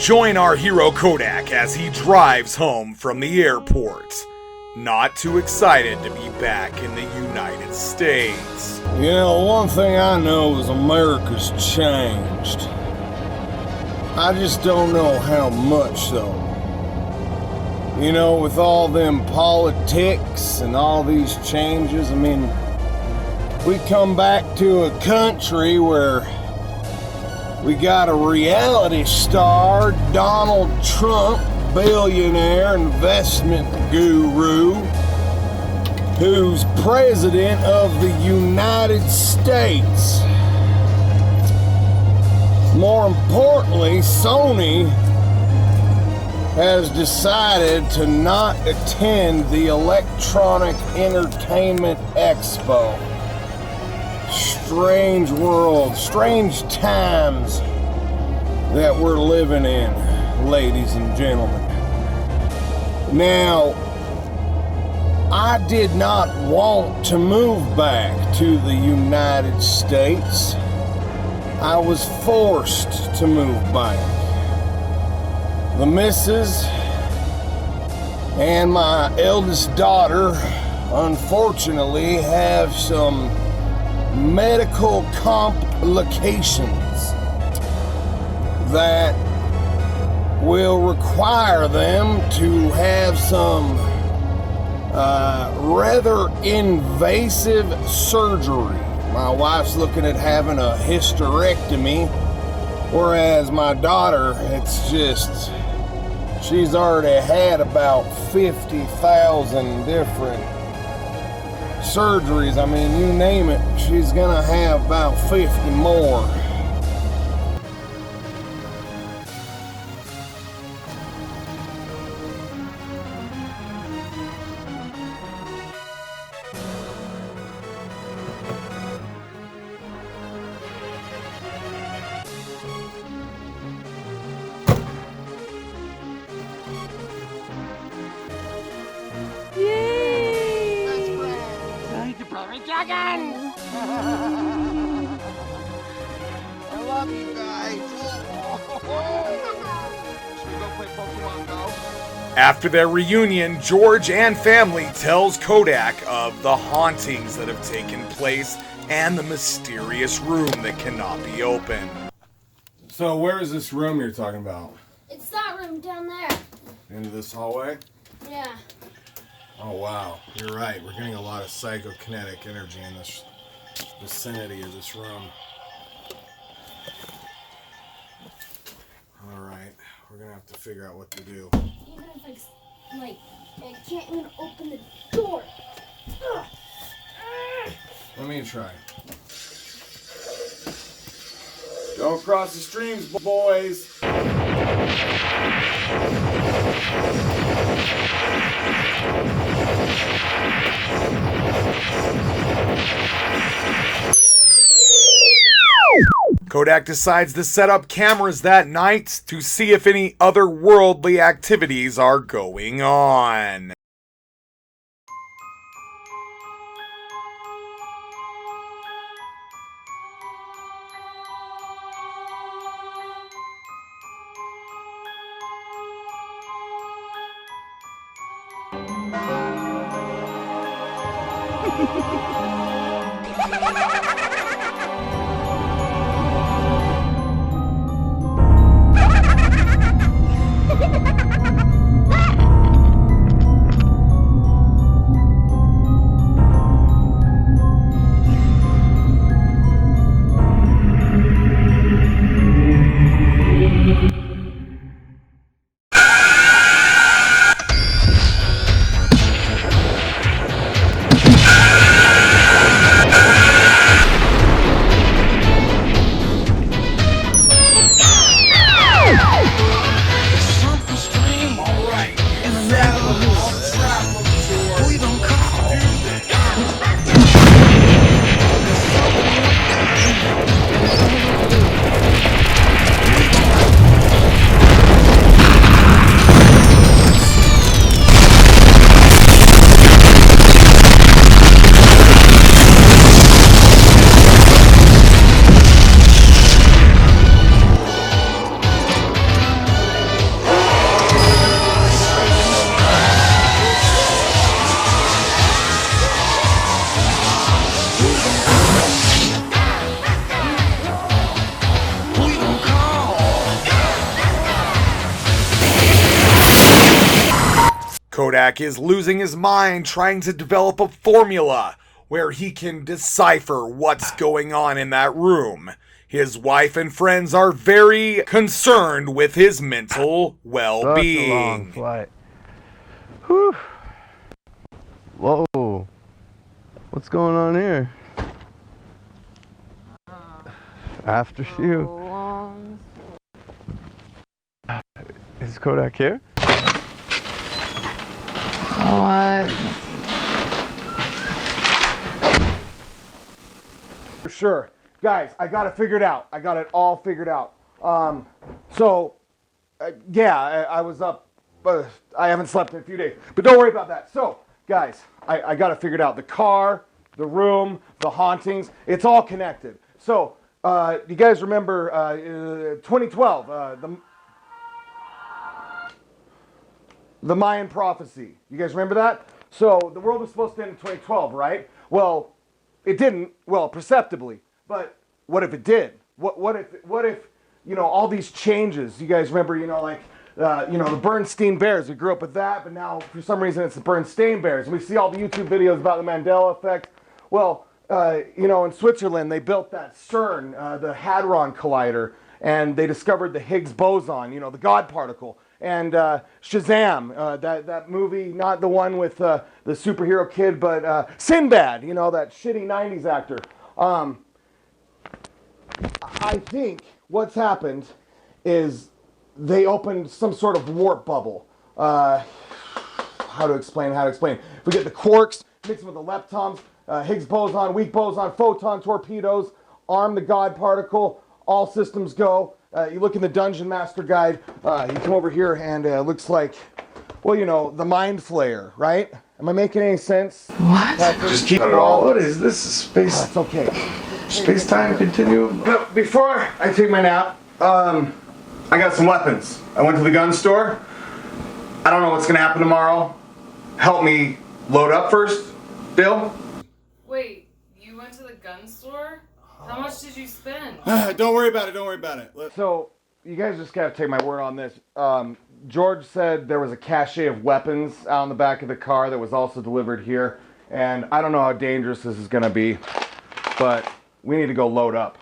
Join our hero Kodak as he drives home from the airport. Not too excited to be back in the United States. You know, one thing I know is America's changed. I just don't know how much though. You know, with all them politics and all these changes, I mean, we come back to a country where we got a reality star, Donald Trump, billionaire, investment guru, who's president of the United States. More importantly, Sony has decided to not attend the Electronic Entertainment Expo. Strange world, strange times that we're living in, ladies and gentlemen. Now, I did not want to move back to the United States. I was forced to move back. The missus and my eldest daughter, unfortunately, have some medical complications that will require them to have some rather invasive surgery. My wife's looking at having a hysterectomy, whereas my daughter, it's just, she's already had about 50,000 different surgeries. I mean, you name it, she's gonna have about 50 more. I love you guys. Should we go play Pokemon Go? After their reunion, George and family tells Kodak of the hauntings that have taken place and the mysterious room that cannot be opened. So where is this room you're talking about? It's that room down there. Into this hallway? Yeah. Oh wow, you're right. We're getting a lot of psychokinetic energy in this vicinity of this room. Alright, we're gonna have to figure out what to do. Even if I can't even open the door. Let me try. Don't cross the streams, boys. Kodak decides to set up cameras that night to see if any otherworldly activities are going on. Kodak is losing his mind trying to develop a formula where he can decipher what's going on in that room. His wife and friends are very concerned with his mental well-being. Such a long flight. Whew. Whoa. What's going on here? After you. Is Kodak here? What? For sure. Guys, I got it figured out. I got it all figured out. I was up. I haven't slept in a few days. But don't worry about that. So, guys, I got it figured out. The car, the room, the hauntings, it's all connected. So, you guys remember 2012, the Mayan prophecy. You guys remember that? So, the world was supposed to end in 2012, right? Well, it didn't. Well, perceptibly. But what if it did? What if all these changes? You guys remember, the Bernstein Bears. We grew up with that, but now for some reason it's the Bernstein Bears. And we see all the YouTube videos about the Mandela effect. Well, in Switzerland they built that CERN, the Hadron Collider, and they discovered the Higgs boson, the God particle. And Shazam, that movie, not the one with the superhero kid, but Sinbad, that shitty 90s actor. I think what's happened is they opened some sort of warp bubble. How to explain? If we get the quarks, mix them with the leptons, Higgs boson, weak boson, photon torpedoes, arm the God particle, all systems go. You look in the Dungeon Master Guide, you come over here and it looks like, the Mind Flayer, right? Am I making any sense? What? Just keep it all. What is this? Space? That's okay. Space-time continuum? But before I take my nap, I got some weapons. I went to the gun store. I don't know what's gonna happen tomorrow. Help me load up first, Bill. Wait, you went to the gun store? How much did you spend? Don't worry about it. So, you guys just gotta take my word on this. George said there was a cache of weapons out in the back of the car that was also delivered here. And I don't know how dangerous this is gonna be, but we need to go load up.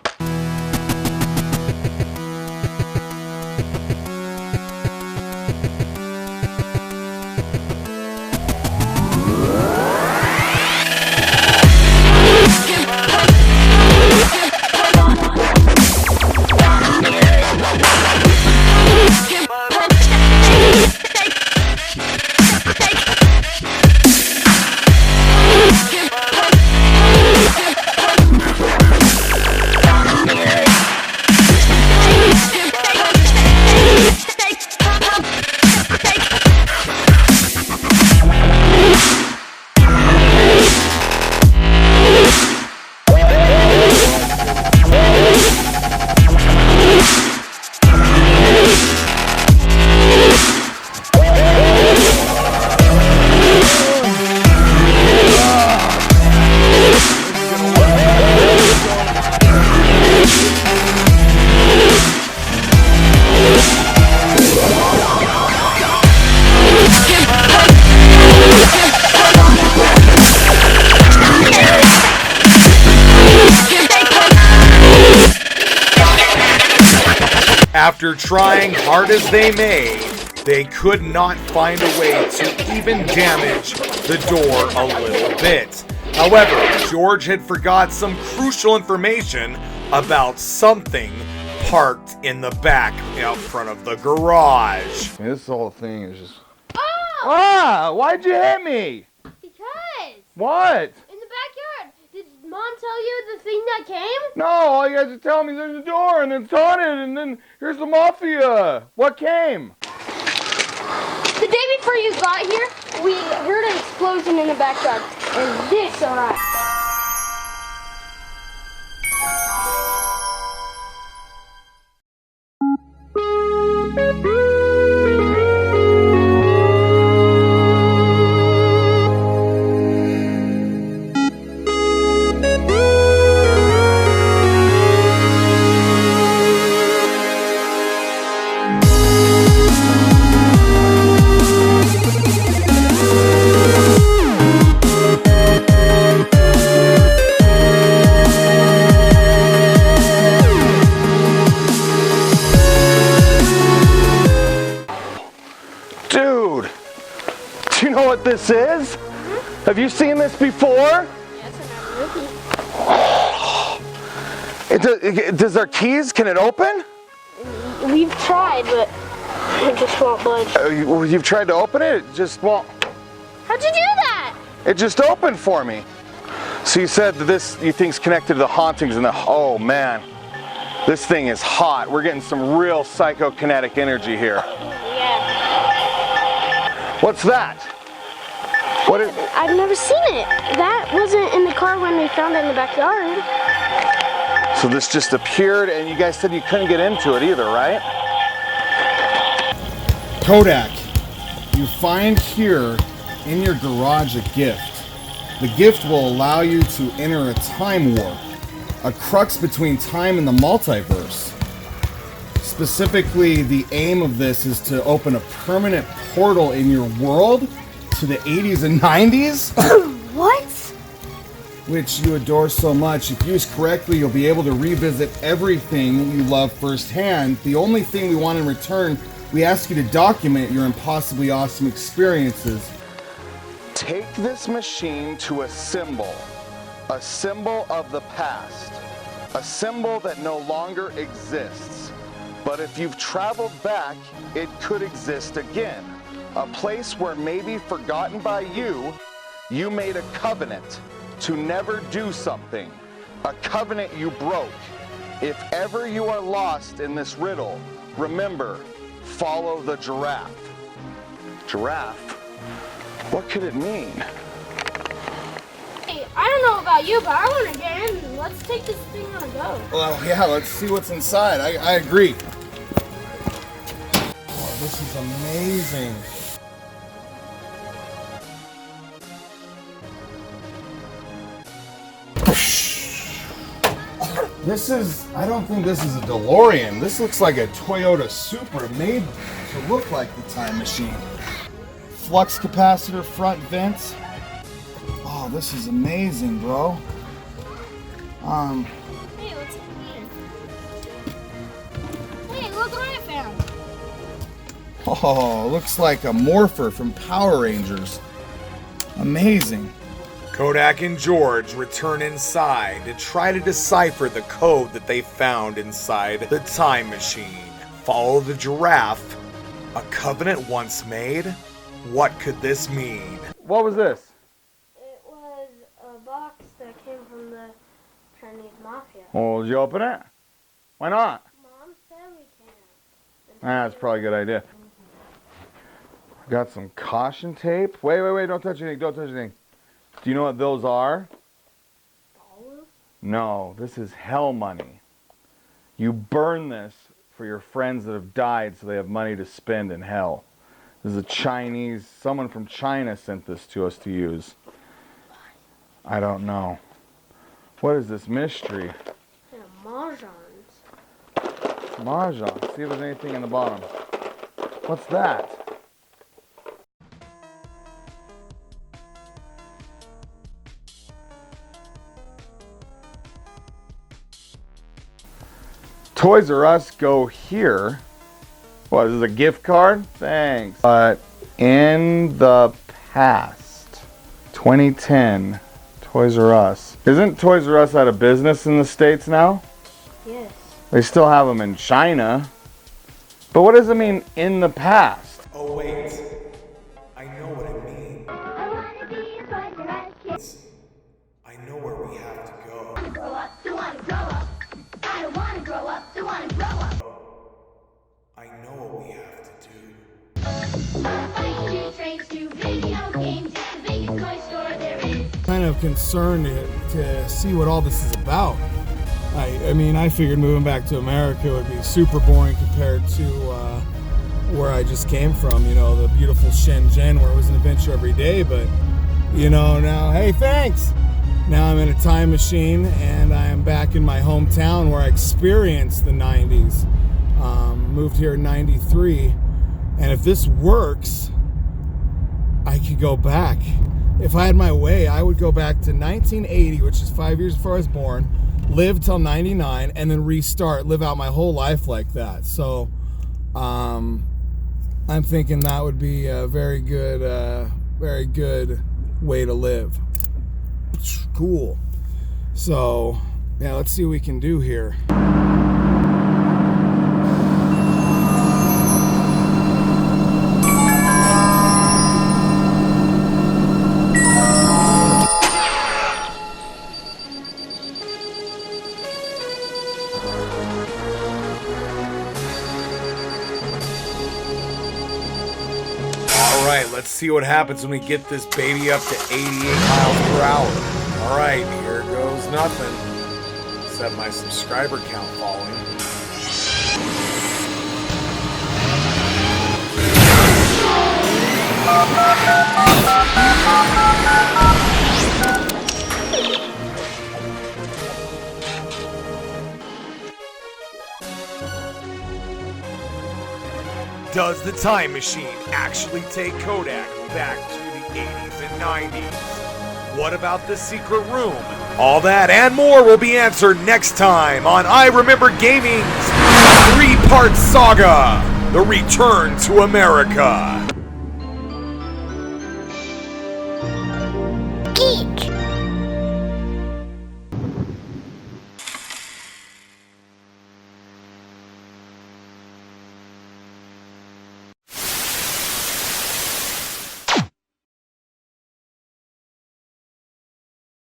After trying hard as they may, they could not find a way to even damage the door a little bit. However, George had forgot some crucial information about something parked in the back out front of the garage. This whole thing is just... Ah! Why'd you hit me? Because What? in the backyard, did Mom tell you the thing that came? No, all you guys are telling me there's a door and it's haunted and then here's the mafia. What came? The day before you got here, we heard an explosion in the backyard, and this arrived. this is? Have you seen this before? Yes, and Does our keys, can it open? we've tried, but it just won't budge. You've tried to open it? It just won't. How'd you do that? It just opened for me. So you said that this, you think's connected to the hauntings and the, oh man. This thing is hot. We're getting some real psychokinetic energy here. Yeah. What's that? What is, I've never seen it. That wasn't in the car when we found it in the backyard. so this just appeared and you guys said you couldn't get into it either, right? Kodak, you find here in your garage a gift. The gift will allow you to enter a time warp, a crux between time and the multiverse. Specifically, the aim of this is to open a permanent portal in your world to the 80s and 90s, What? which you adore so much. If used correctly, you'll be able to revisit everything you love firsthand. The only thing we want in return, we ask you to document your impossibly awesome experiences. Take this machine to a symbol of the past, a symbol that no longer exists. But if you've traveled back, it could exist again. A place where maybe forgotten by you, you made a covenant to never do something, a covenant you broke. If ever you are lost in this riddle, remember, follow the giraffe. Giraffe? What could it mean? Hey, I don't know about you, but I want to get in. Let's take this thing on a go. Well, yeah, let's see what's inside. I agree. Oh, this is amazing. This is, I don't think this is a DeLorean. This looks like a Toyota Supra made to look like the time machine. Flux capacitor front vents. Oh, this is amazing, bro. Hey, what's in here? Hey, look what I found. Oh, looks like a morpher from Power Rangers. Amazing. Kodak and George return inside to try to decipher the code that they found inside the time machine. Follow the giraffe. A covenant once made? What could this mean? What was this? It was a box that came from the Chinese mafia. Well, did you open it? Why not? Mom said we can't. That's probably a good idea. Got some caution tape. Wait, don't touch anything, don't touch anything. Do you know what those are? Dollars? No, this is hell money. You burn this for your friends that have died so they have money to spend in hell. This is a Chinese, someone from China sent this to us to use. I don't know. What is this mystery? And a mahjons. Mahjong. See if there's anything in the bottom. What's that? Toys R Us go here. What, is this a gift card? Thanks. But in the past, 2010, Toys R Us. Isn't Toys R Us out of business in the States now? Yes. They still have them in China. But what does it mean in the past? Oh wait, I know what it means. I wanna be a Toys R Us kid. I know where we have to go. Grow up, don't wanna grow up. I don't wanna grow up, don't wanna grow up. I know what we have to do. Bikes to trains to video games, it's the biggest toy store there is. Kind of concerned to see what all this is about. I mean, I figured moving back to America would be super boring compared to where I just came from, you know, the beautiful Shenzhen where it was an adventure every day, but, you know, now, hey, thanks! Now I'm in a time machine and I am back in my hometown where I experienced the 90s. Moved here in 93, and if this works, I could go back. If I had my way, I would go back to 1980, which is 5 years before I was born, live till 99, and then restart, live out my whole life like that. So I'm thinking that would be a very good very good way to live. Cool. So, yeah, let's see what we can do here. Alright, let's see what happens when we get this baby up to 88 miles per hour. Alright, here goes nothing. Except my subscriber count falling. Does the time machine actually take Kodak back to the 80s and 90s? What about the secret room? All that and more will be answered next time on I Remember Gaming's 3-part saga, The Return to America.